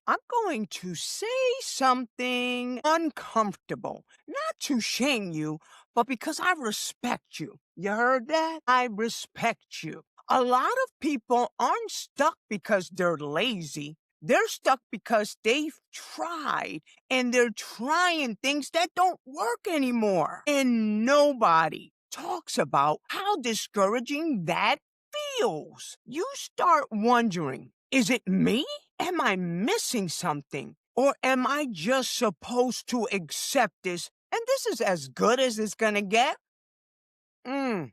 I'm going to say something uncomfortable, not to shame you, but because I respect you. You heard that? I respect you. A lot of people aren't stuck because they're lazy. They're stuck because they've tried and they're trying things that don't work anymore. And nobody talks about how discouraging that feels. You start wondering, is it me? Am I missing something? Or am I just supposed to accept this? And this is as good as it's gonna get? Mm.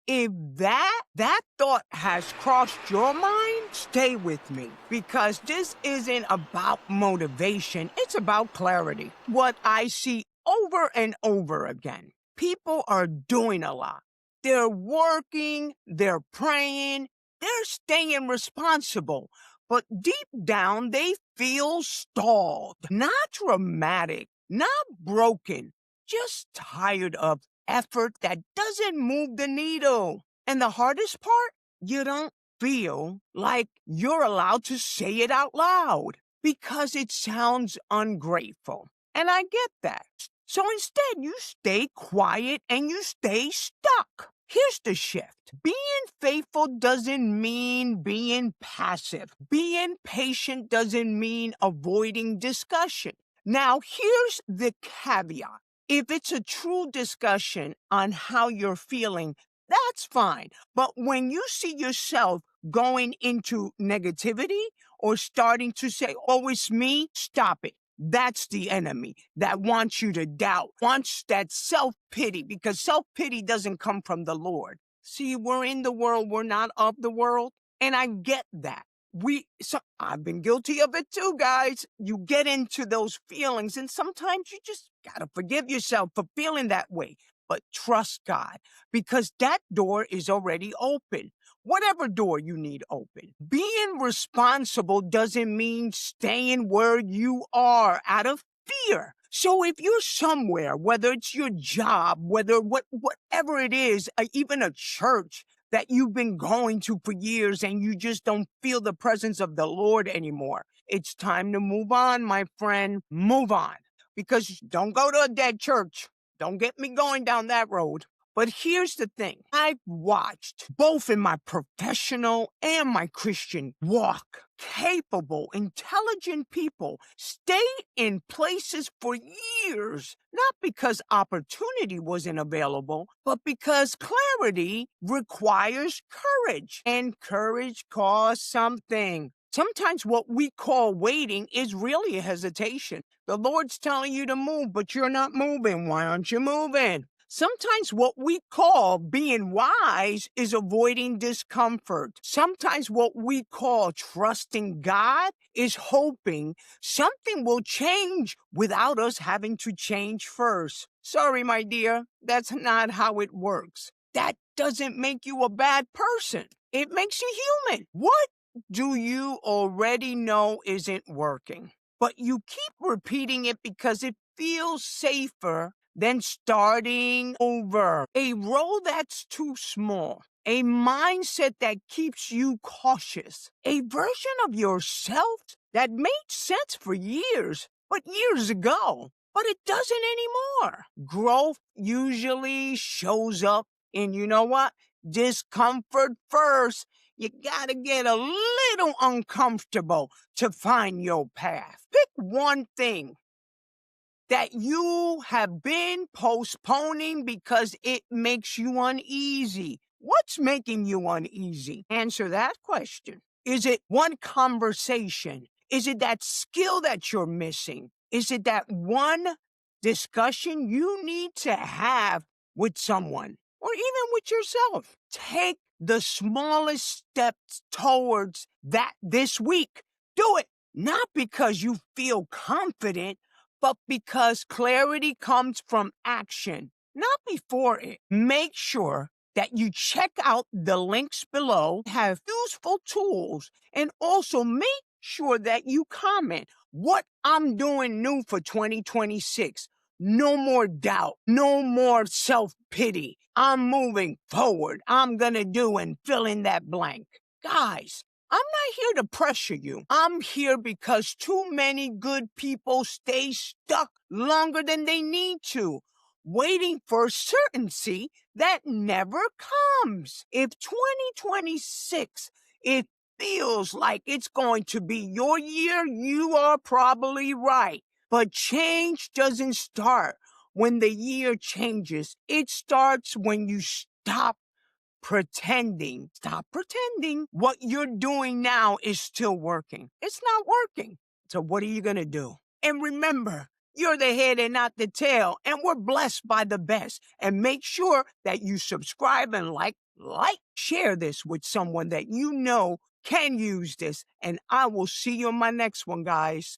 If that thought has crossed your mind, stay with me, because this isn't about motivation, it's about clarity. What I see over and over again. People are doing a lot. They're working, they're praying, they're staying responsible. But deep down, they feel stalled, not dramatic, not broken, just tired of effort that doesn't move the needle. And the hardest part, you don't feel like you're allowed to say it out loud because it sounds ungrateful. And I get that. So instead, you stay quiet and you stay stuck. Here's the shift. Being faithful doesn't mean being passive. Being patient doesn't mean avoiding discussion. Now, here's the caveat. If it's a true discussion on how you're feeling, that's fine. But when you see yourself going into negativity or starting to say, oh, it's me, stop it. That's the enemy that wants you to doubt, wants that self-pity, because self-pity doesn't come from the Lord. See, we're in the world, we're not of the world, and I get that. I've been guilty of it too, guys. You get into those feelings, and sometimes you just gotta forgive yourself for feeling that way. But trust God, because that door is already open. Whatever door you need open. Being responsible doesn't mean staying where you are out of fear. So if you're somewhere, whether it's your job, whatever it is, even a church that you've been going to for years and you just don't feel the presence of the Lord anymore, it's time to move on, my friend. Move on. Because don't go to a dead church. Don't get me going down that road. But here's the thing. I've watched, both in my professional and my Christian walk, capable, intelligent people stay in places for years, not because opportunity wasn't available, but because clarity requires courage, and courage costs something. Sometimes what we call waiting is really a hesitation. The Lord's telling you to move, but you're not moving. Why aren't you moving? Sometimes what we call being wise is avoiding discomfort. Sometimes what we call trusting God is hoping something will change without us having to change first. Sorry, my dear, that's not how it works. That doesn't make you a bad person. It makes you human. What do you already know isn't working, but you keep repeating it because it feels safer than starting over? A role that's too small, a mindset that keeps you cautious, a version of yourself that made sense for years, but years ago, but it doesn't anymore. Growth usually shows up in, you know what? Discomfort first. You gotta get a little uncomfortable to find your path. Pick one thing that you have been postponing because it makes you uneasy. What's making you uneasy? Answer that question. Is it one conversation? Is it that skill that you're missing? Is it that one discussion you need to have with someone or even with yourself? Take the smallest steps towards that this week. Do it. Not because you feel confident, but because clarity comes from action, not before it. Make sure that you check out the links below, have useful tools, and also make sure that you comment what I'm doing new for 2026. No more doubt, no more self-pity. I'm moving forward. I'm gonna do and fill in that blank. Guys, I'm not here to pressure you. I'm here because too many good people stay stuck longer than they need to, waiting for certainty that never comes. If 2026, it feels like it's going to be your year, you are probably right. But change doesn't start when the year changes. It starts when you stop pretending. Stop pretending. What you're doing now is still working. It's not working. So what are you going to do? And remember, you're the head and not the tail, and we're blessed by the best. And make sure that you subscribe and share this with someone that you know can use this. And I will see you on my next one, guys.